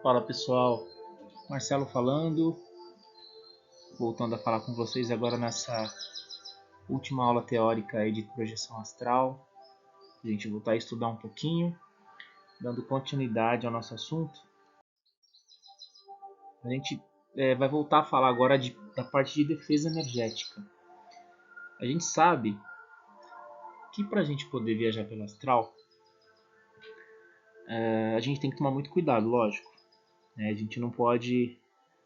Fala pessoal, Marcelo falando, voltando a falar com vocês agora nessa última aula teórica aí de projeção astral. A gente voltar a estudar um pouquinho, dando continuidade ao nosso assunto. A gente vai voltar a falar agora da parte de defesa energética. A gente sabe que para a gente poder viajar pelo astral, a gente tem que tomar muito cuidado, lógico. A gente não pode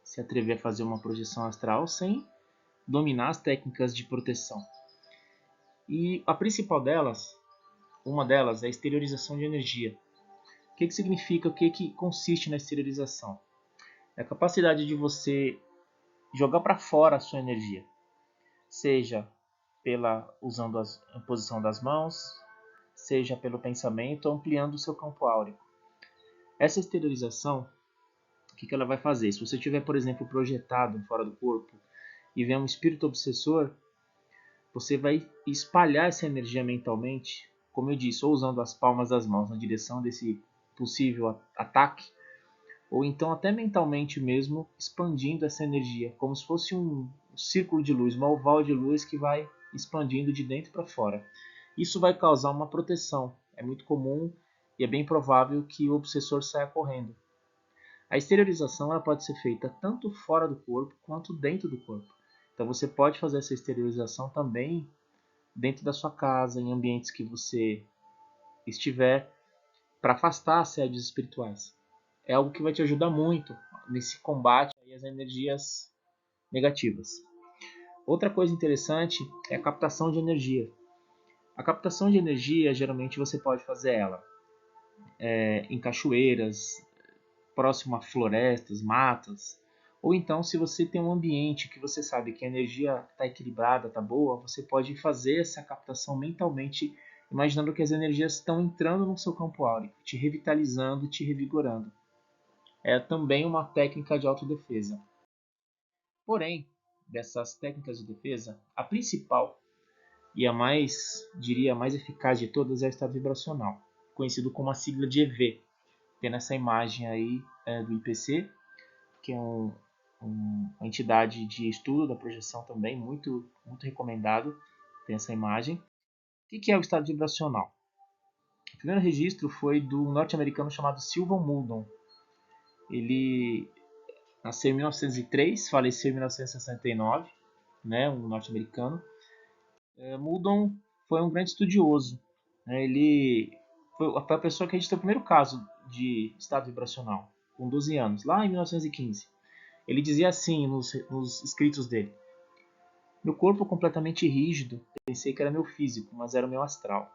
se atrever a fazer uma projeção astral sem dominar as técnicas de proteção. E a principal delas, uma delas, é a exteriorização de energia. O que significa, o que consiste na exteriorização? É a capacidade de você jogar para fora a sua energia, seja usando a posição das mãos, seja pelo pensamento, ampliando o seu campo áureo. Essa exteriorização, o que ela vai fazer? Se você tiver, por exemplo, projetado fora do corpo e vier um espírito obsessor, você vai espalhar essa energia mentalmente, como eu disse, ou usando as palmas das mãos na direção desse possível ataque, ou então até mentalmente mesmo expandindo essa energia, como se fosse um círculo de luz, uma oval de luz que vai expandindo de dentro para fora. Isso vai causar uma proteção. É muito comum e é bem provável que o obsessor saia correndo. A exteriorização ela pode ser feita tanto fora do corpo quanto dentro do corpo. Então você pode fazer essa exteriorização também dentro da sua casa, em ambientes que você estiver, para afastar assédios espirituais. É algo que vai te ajudar muito nesse combate às energias negativas. Outra coisa interessante é a captação de energia. A captação de energia, geralmente você pode fazer ela em cachoeiras, próximo a florestas, matas, ou então se você tem um ambiente que você sabe que a energia está equilibrada, está boa, você pode fazer essa captação mentalmente, imaginando que as energias estão entrando no seu campo áureo, te revitalizando, te revigorando. É também uma técnica de autodefesa. Porém, dessas técnicas de defesa, a principal e a mais eficaz de todas é o estado vibracional, conhecido como a sigla de EV. Tem nessa imagem aí do IPC, que é uma entidade de estudo da projeção também, muito, muito recomendado, tem essa imagem. O que é o estado vibracional? O primeiro registro foi do norte-americano chamado Sylvan Muldon. Ele nasceu em 1903, faleceu em 1969, né, um norte-americano. Muldon foi um grande estudioso. Ele foi a pessoa que registrou o primeiro caso de estado vibracional, com 12 anos, lá em 1915. Ele dizia assim nos escritos dele: meu corpo completamente rígido, pensei que era meu físico, mas era o meu astral.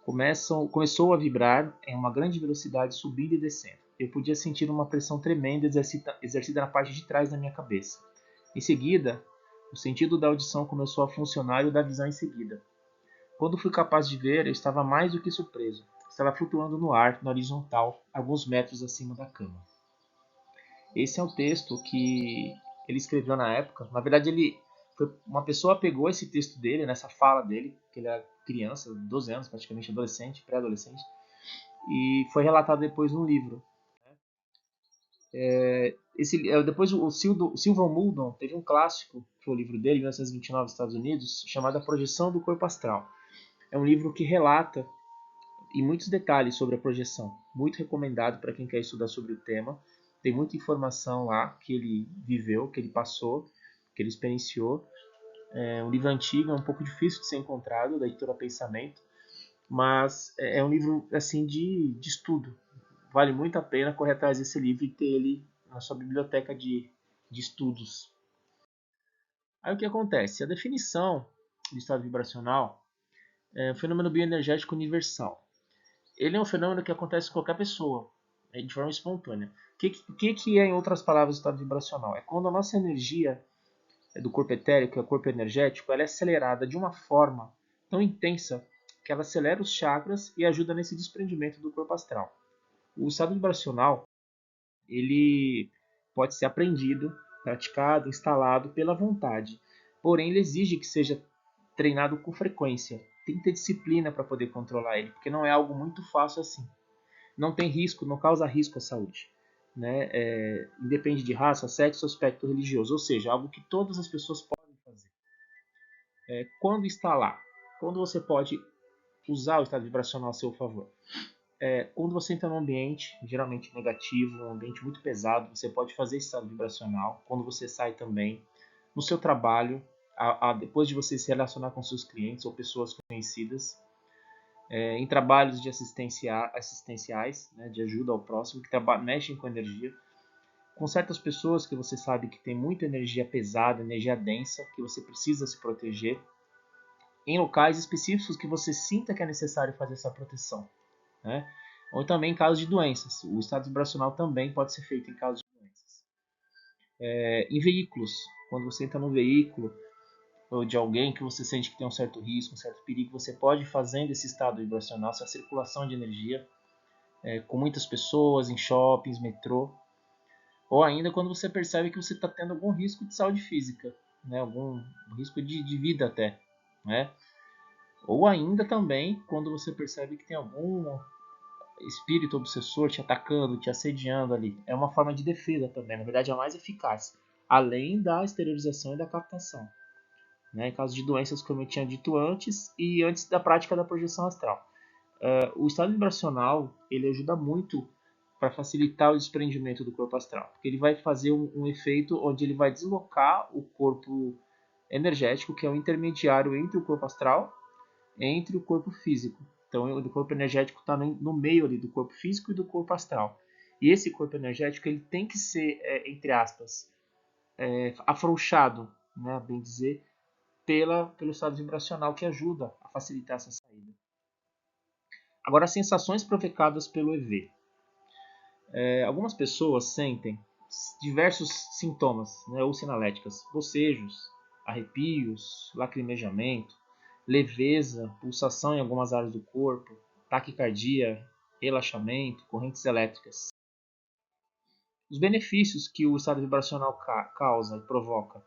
Começou a vibrar em uma grande velocidade, subindo e descendo. Eu podia sentir uma pressão tremenda exercida na parte de trás da minha cabeça. Em seguida, o sentido da audição começou a funcionar e o da visão em seguida. Quando fui capaz de ver, eu estava mais do que surpreso. Estava flutuando no ar, na horizontal, alguns metros acima da cama. Esse é o texto que ele escreveu na época. Na verdade, uma pessoa pegou esse texto dele, nessa fala dele, que ele era criança, 12 anos, praticamente adolescente, pré-adolescente, e foi relatado depois no livro. Depois o Sylvan Muldon teve um clássico, que foi o livro dele, 1929, Estados Unidos, chamado A Projeção do Corpo Astral. É um livro que relata em muitos detalhes sobre a projeção. Muito recomendado para quem quer estudar sobre o tema. Tem muita informação lá que ele viveu, que ele passou, que ele experienciou. É um livro antigo, é um pouco difícil de ser encontrado, da editora Pensamento, mas é um livro assim de estudo. Vale muito a pena correr atrás desse livro e ter ele na sua biblioteca de estudos. Aí o que acontece? A definição do estado vibracional é um fenômeno bioenergético universal. Ele é um fenômeno que acontece com qualquer pessoa, de forma espontânea. O que é, em outras palavras, o estado vibracional? É quando a nossa energia do corpo etérico, que é o corpo energético, ela é acelerada de uma forma tão intensa que ela acelera os chakras e ajuda nesse desprendimento do corpo astral. O estado vibracional ele pode ser aprendido, praticado, instalado pela vontade. Porém, ele exige que seja treinado com frequência. Tem que ter disciplina para poder controlar ele, porque não é algo muito fácil assim. Não tem risco, não causa risco à saúde. Né? Independe de raça, sexo, aspecto religioso, ou seja, algo que todas as pessoas podem fazer. Quando está lá? Quando você pode usar o estado vibracional a seu favor? Quando você entra num ambiente geralmente negativo, um ambiente muito pesado, você pode fazer esse estado vibracional. Quando você sai também, no seu trabalho, depois de você se relacionar com seus clientes ou pessoas conhecidas, em trabalhos de assistenciais, né, de ajuda ao próximo, que mexem com energia, com certas pessoas que você sabe que tem muita energia pesada, energia densa, que você precisa se proteger, em locais específicos que você sinta que é necessário fazer essa proteção. Né? Ou também em casos de doenças. O estado vibracional também pode ser feito em casos de doenças. Em veículos, quando você entra no veículo ou de alguém que você sente que tem um certo risco, um certo perigo, você pode ir fazendo esse estado vibracional, essa circulação de energia, com muitas pessoas, em shoppings, metrô, ou ainda quando você percebe que você está tendo algum risco de saúde física, né? Algum risco de vida até. Né? Ou ainda também quando você percebe que tem algum espírito obsessor te atacando, te assediando ali. É uma forma de defesa também, na verdade é a mais eficaz, além da exteriorização e da captação. Né? Em caso de doenças, como eu tinha dito antes, e antes da prática da projeção astral. O estado vibracional ele ajuda muito para facilitar o desprendimento do corpo astral, porque ele vai fazer um efeito onde ele vai deslocar o corpo energético, que é o intermediário entre o corpo astral entre o corpo físico. Então, o corpo energético está no meio ali do corpo físico e do corpo astral. E esse corpo energético ele tem que ser, entre aspas, afrouxado, né, bem dizer, pelo estado vibracional que ajuda a facilitar essa saída. Agora, as sensações provocadas pelo EV. Algumas pessoas sentem diversos sintomas, né, ou sinaléticas, bocejos, arrepios, lacrimejamento, leveza, pulsação em algumas áreas do corpo, taquicardia, relaxamento, correntes elétricas. Os benefícios que o estado vibracional causa e provoca: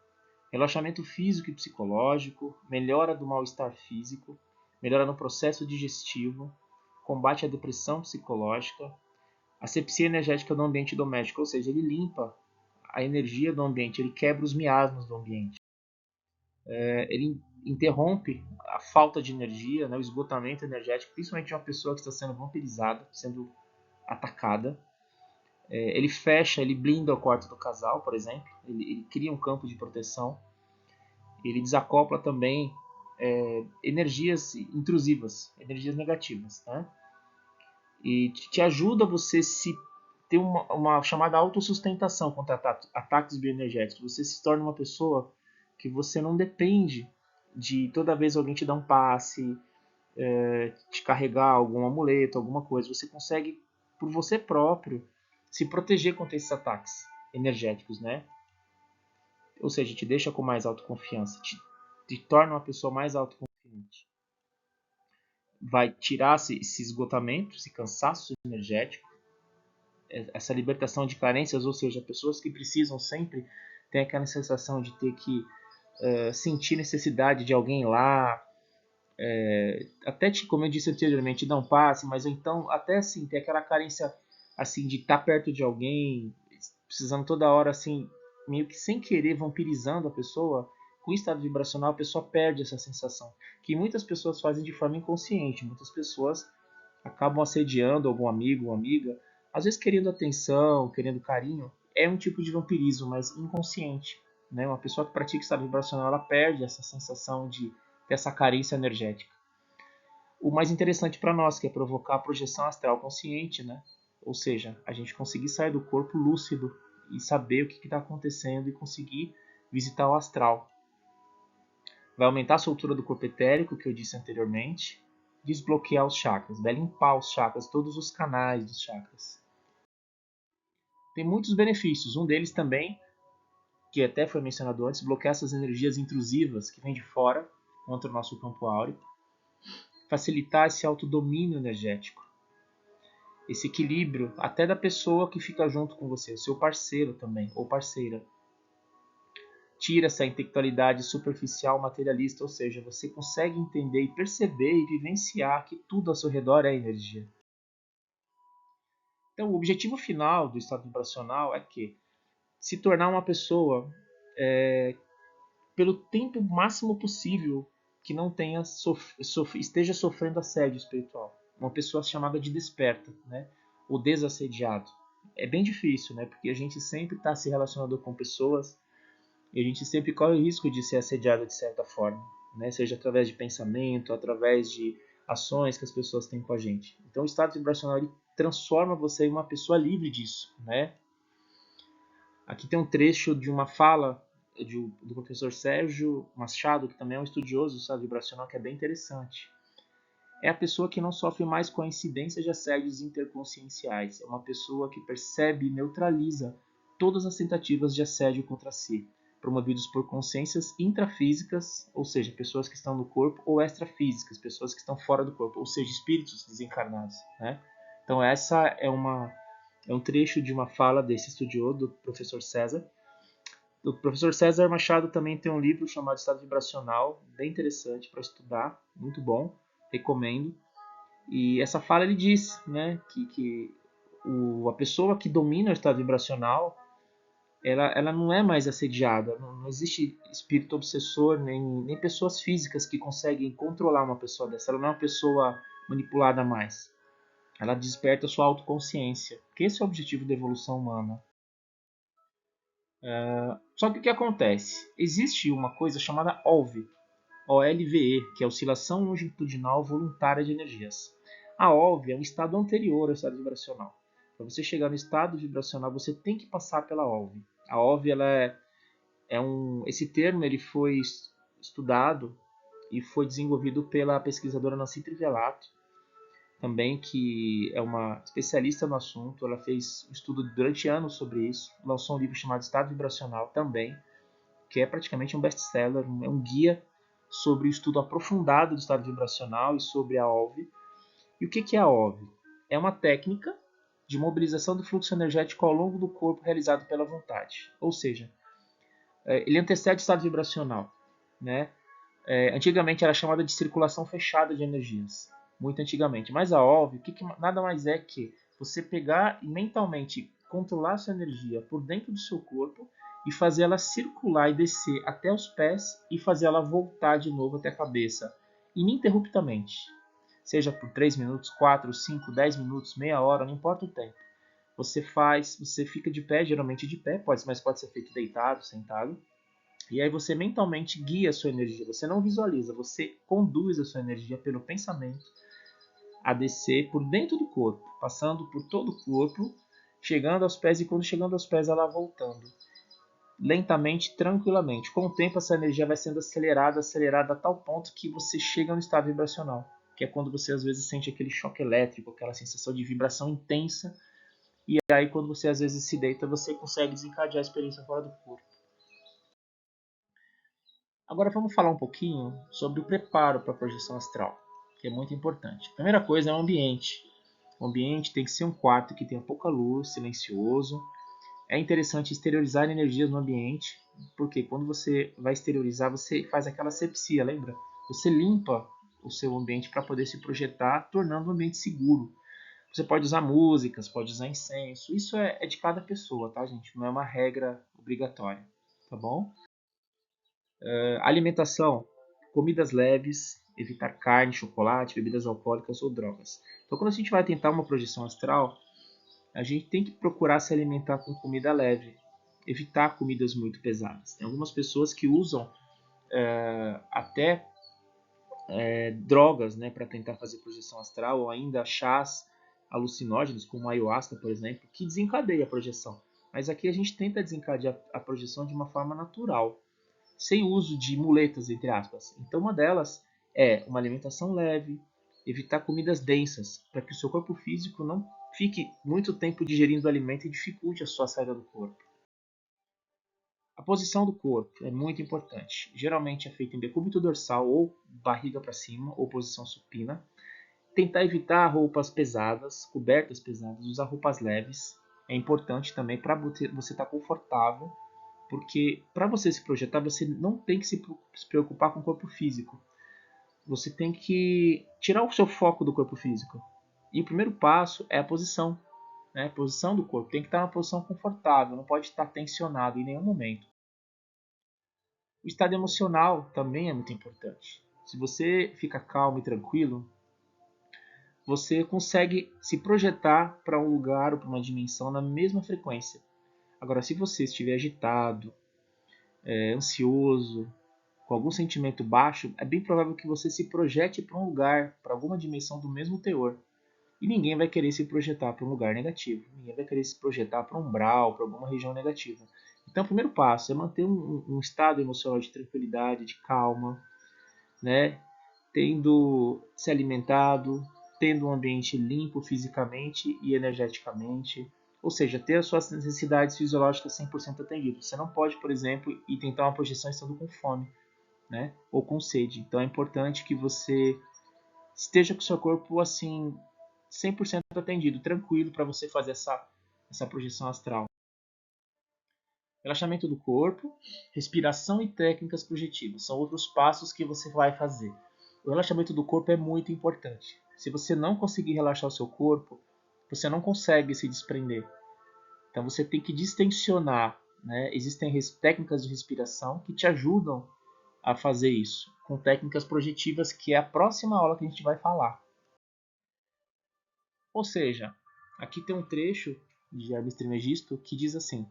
relaxamento físico e psicológico, melhora do mal-estar físico, melhora no processo digestivo, combate à depressão psicológica, asepsia energética do ambiente doméstico, ou seja, ele limpa a energia do ambiente, ele quebra os miasmas do ambiente. Ele interrompe a falta de energia, né, o esgotamento energético, principalmente de uma pessoa que está sendo vampirizada, sendo atacada. Ele fecha, ele blinda o quarto do casal, por exemplo, ele cria um campo de proteção. Ele desacopla também energias intrusivas, energias negativas. Né? E te ajuda você se ter uma chamada autossustentação contra ataques bioenergéticos. Você se torna uma pessoa que você não depende de toda vez alguém te dar um passe, te carregar algum amuleto, alguma coisa. Você consegue, por você próprio, se proteger contra esses ataques energéticos, né? Ou seja, te deixa com mais autoconfiança, te torna uma pessoa mais autoconfiante. Vai tirar esse esgotamento, esse cansaço energético, essa libertação de carências, ou seja, pessoas que precisam sempre ter aquela sensação de ter que sentir necessidade de alguém lá, até como eu disse anteriormente, dar um passe, mas então até assim ter aquela carência assim de estar perto de alguém, precisando toda hora assim, meio que sem querer vampirizando a pessoa. Com o estado vibracional a pessoa perde essa sensação, que muitas pessoas fazem de forma inconsciente. Muitas pessoas acabam assediando algum amigo ou amiga, às vezes querendo atenção, querendo carinho. É um tipo de vampirismo, mas inconsciente. Né? Uma pessoa que pratica estado vibracional ela perde essa sensação de ter essa carência energética. O mais interessante para nós, que é provocar a projeção astral consciente, né? Ou seja, a gente conseguir sair do corpo lúcido e saber o que está acontecendo e conseguir visitar o astral. Vai aumentar a soltura do corpo etérico, que eu disse anteriormente, desbloquear os chakras, vai limpar os chakras, todos os canais dos chakras. Tem muitos benefícios, um deles também, que até foi mencionado antes, bloquear essas energias intrusivas que vêm de fora contra o nosso campo áureo, facilitar esse autodomínio energético, esse equilíbrio até da pessoa que fica junto com você, o seu parceiro também, ou parceira. tira essa intelectualidade superficial materialista, ou seja, você consegue entender e perceber e vivenciar que tudo ao seu redor é energia. Então, o objetivo final do estado vibracional é que se tornar uma pessoa pelo tempo máximo possível que não tenha esteja sofrendo assédio espiritual. Uma pessoa chamada de desperta, né? O desassediado. É bem difícil, né? Porque a gente sempre está se relacionando com pessoas e a gente sempre corre o risco de ser assediado de certa forma, né? Seja através de pensamento, através de ações que as pessoas têm com a gente. Então o estado vibracional ele transforma você em uma pessoa livre disso, né? Aqui tem um trecho de uma fala do professor Sérgio Machado, que também é um estudioso do estado vibracional, que é bem interessante. É a pessoa que não sofre mais com a incidência de assédios interconscienciais. É uma pessoa que percebe e neutraliza todas as tentativas de assédio contra si, promovidos por consciências intrafísicas, ou seja, pessoas que estão no corpo, ou extrafísicas, pessoas que estão fora do corpo, ou seja, espíritos desencarnados, né? Então essa é um trecho de uma fala desse estudioso, do professor César. O professor César Machado também tem um livro chamado Estado Vibracional, bem interessante para estudar, muito bom, recomendo. E essa fala ele diz, né, que a pessoa que domina o estado vibracional, ela não é mais assediada, não existe espírito obsessor, nem pessoas físicas que conseguem controlar uma pessoa dessa, ela não é uma pessoa manipulada mais. Ela desperta sua autoconsciência, que esse é o objetivo da evolução humana. Só que o que acontece? Existe uma coisa chamada OLVE, OLVE, que é Oscilação Longitudinal Voluntária de Energias. A OLVE é um estado anterior ao estado vibracional. Para você chegar no estado vibracional, você tem que passar pela OLVE. A OLVE esse termo ele foi estudado e foi desenvolvido pela pesquisadora Nancy Trivelato, também, que é uma especialista no assunto. Ela fez um estudo durante anos sobre isso, lançou um livro chamado Estado Vibracional também, que é praticamente um best-seller, é um guia sobre o estudo aprofundado do estado vibracional e sobre a OLVE. E o que é a OLVE? É uma técnica de mobilização do fluxo energético ao longo do corpo realizado pela vontade. Ou seja, ele antecede o estado vibracional, né? Antigamente era chamada de circulação fechada de energias, muito antigamente. Mas a OLVE, nada mais é que você pegar e mentalmente controlar sua energia por dentro do seu corpo e fazer ela circular e descer até os pés e fazer ela voltar de novo até a cabeça, ininterruptamente. Seja por 3 minutos, 4, 5, 10 minutos, meia hora, não importa o tempo. Você fica de pé, geralmente de pé, mas pode ser feito deitado, sentado. E aí você mentalmente guia a sua energia. Você não visualiza, você conduz a sua energia pelo pensamento a descer por dentro do corpo, passando por todo o corpo, chegando aos pés, e quando chegando aos pés ela voltando. Lentamente, tranquilamente. Com o tempo essa energia vai sendo acelerada, acelerada a tal ponto que você chega no estado vibracional, que é quando você às vezes sente aquele choque elétrico, aquela sensação de vibração intensa, e aí quando você às vezes se deita, você consegue desencadear a experiência fora do corpo. Agora vamos falar um pouquinho sobre o preparo para a projeção astral, que é muito importante. A primeira coisa é o ambiente. O ambiente tem que ser um quarto que tenha pouca luz, silencioso. É interessante exteriorizar energias no ambiente, porque quando você vai exteriorizar, você faz aquela asepsia, lembra? Você limpa o seu ambiente para poder se projetar, tornando o ambiente seguro. Você pode usar músicas, pode usar incenso. Isso é de cada pessoa, tá, gente? Não é uma regra obrigatória, tá bom? Alimentação, comidas leves, evitar carne, chocolate, bebidas alcoólicas ou drogas. Então, quando a gente vai tentar uma projeção astral, a gente tem que procurar se alimentar com comida leve, evitar comidas muito pesadas. Tem algumas pessoas que usam até drogas, né, para tentar fazer projeção astral, ou ainda chás alucinógenos, como a ayahuasca, por exemplo, que desencadeia a projeção. Mas aqui a gente tenta desencadear a projeção de uma forma natural, sem uso de muletas, entre aspas. Então, uma delas é uma alimentação leve, evitar comidas densas, para que o seu corpo físico não fique muito tempo digerindo o alimento e dificulte a sua saída do corpo. A posição do corpo é muito importante. Geralmente é feita em decúbito dorsal ou barriga para cima, ou posição supina. Tentar evitar roupas pesadas, cobertas pesadas, usar roupas leves. É importante também para você estar confortável, Porque para você se projetar, você não tem que se preocupar com o corpo físico. Você tem que tirar o seu foco do corpo físico. E o primeiro passo é a posição. Né? A posição do corpo tem que estar numa posição confortável, não pode estar tensionado em nenhum momento. O estado emocional também é muito importante. Se você fica calmo e tranquilo, você consegue se projetar para um lugar ou para uma dimensão na mesma frequência. Agora, se você estiver agitado, ansioso, com algum sentimento baixo, é bem provável que você se projete para um lugar, para alguma dimensão do mesmo teor. E ninguém vai querer se projetar para um lugar negativo. Ninguém vai querer se projetar para um umbral, para alguma região negativa. Então, o primeiro passo é manter um estado emocional de tranquilidade, de calma, né? Tendo se alimentado, tendo um ambiente limpo fisicamente e energeticamente. Ou seja, ter as suas necessidades fisiológicas 100% atendidas. Você não pode, por exemplo, ir tentar uma projeção estando com fome, né? Ou com sede. Então é importante que você esteja com o seu corpo assim 100% atendido, tranquilo para você fazer essa projeção astral. Relaxamento do corpo, respiração e técnicas projetivas são outros passos que você vai fazer. O relaxamento do corpo é muito importante. Se você não conseguir relaxar o seu corpo, você não consegue se desprender. Então você tem que distensionar. Né? Existem técnicas de respiração que te ajudam a fazer isso, com técnicas projetivas, que é a próxima aula que a gente vai falar. Ou seja, aqui tem um trecho de Hermes Trismegisto que diz assim: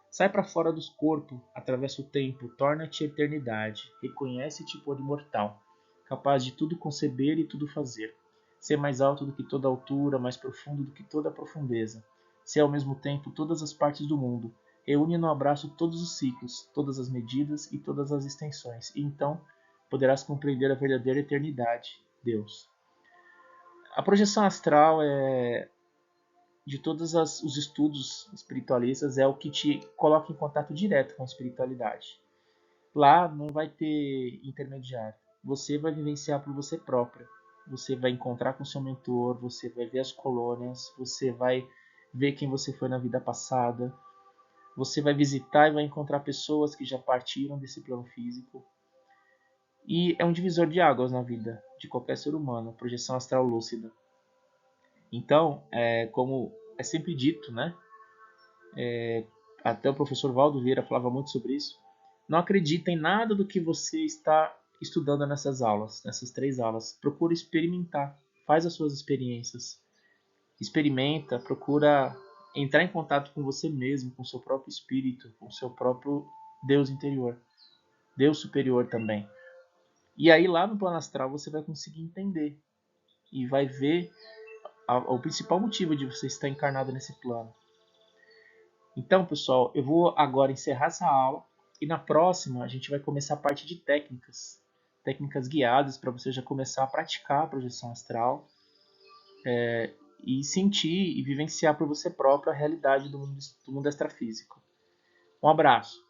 sai para fora dos corpos, atravessa o tempo, torna-te eternidade, reconhece-te por imortal, capaz de tudo conceber e tudo fazer. Ser mais alto do que toda altura, mais profundo do que toda profundeza. Ser ao mesmo tempo todas as partes do mundo. Reúne no abraço todos os ciclos, todas as medidas e todas as extensões. E então poderás compreender a verdadeira eternidade, Deus. A projeção astral de todos os estudos espiritualistas, é o que te coloca em contato direto com a espiritualidade. Lá não vai ter intermediário. Você vai vivenciar por você própria. Você vai encontrar com seu mentor, você vai ver as colônias, você vai ver quem você foi na vida passada. Você vai visitar e vai encontrar pessoas que já partiram desse plano físico. E é um divisor de águas na vida de qualquer ser humano, a projeção astral lúcida. Então, como é sempre dito, né? Até o professor Valdo Vieira falava muito sobre isso. Não acredita em nada do que você está estudando nessas aulas, nessas 3 aulas. Procura experimentar, faz as suas experiências. Experimenta, procura entrar em contato com você mesmo, com o seu próprio espírito, com o seu próprio Deus interior, Deus superior também. E aí lá no plano astral você vai conseguir entender e vai ver o principal motivo de você estar encarnado nesse plano. Então, pessoal, eu vou agora encerrar essa aula e na próxima a gente vai começar a parte de técnicas. Técnicas guiadas para você já começar a praticar a projeção astral e sentir e vivenciar por você próprio a realidade do mundo extrafísico. Um abraço!